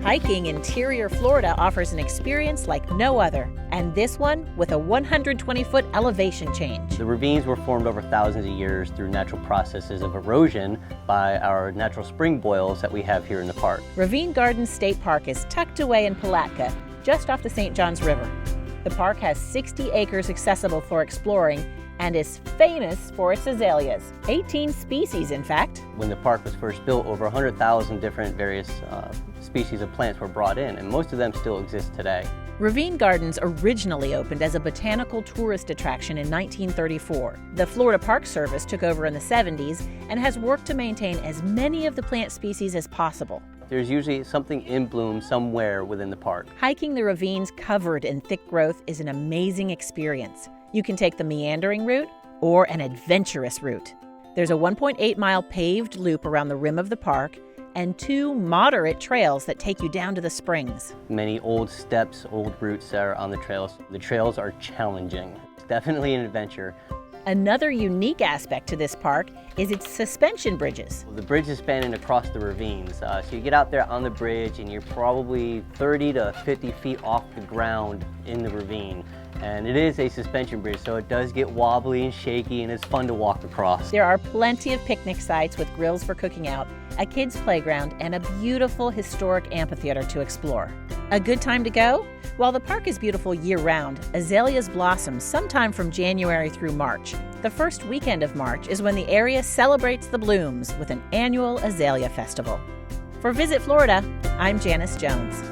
Hiking interior Florida offers an experience like no other, and this one with a 120-foot elevation change. The ravines were formed over thousands of years through natural processes of erosion by our natural spring boils that we have here in the park. Ravine Gardens State Park is tucked away in Palatka, just off the St. Johns River. The park has 60 acres accessible for exploring and is famous for its azaleas, 18 species in fact. When the park was first built, over 100,000 different various species of plants were brought in, and most of them still exist today. Ravine Gardens originally opened as a botanical tourist attraction in 1934. The Florida Park Service took over in the 70s and has worked to maintain as many of the plant species as possible. There's usually something in bloom somewhere within the park. Hiking the ravines covered in thick growth is an amazing experience. You can take the meandering route or an adventurous route. There's a 1.8-mile paved loop around the rim of the park and 2 moderate trails that take you down to the springs. Many old steps, old routes are on the trails. The trails are challenging. It's definitely an adventure. Another unique aspect to this park is its suspension bridges. The bridge is spanning across the ravines. So you get out there on the bridge and you're probably 30 to 50 feet off the ground in the ravine. And it is a suspension bridge, so it does get wobbly and shaky, and it's fun to walk across. There are plenty of picnic sites with grills for cooking out, a kids' playground, and a beautiful historic amphitheater to explore. A good time to go? While the park is beautiful year-round, azaleas blossom sometime from January through March. The first weekend of March is when the area celebrates the blooms with an annual azalea festival. For Visit Florida, I'm Janice Jones.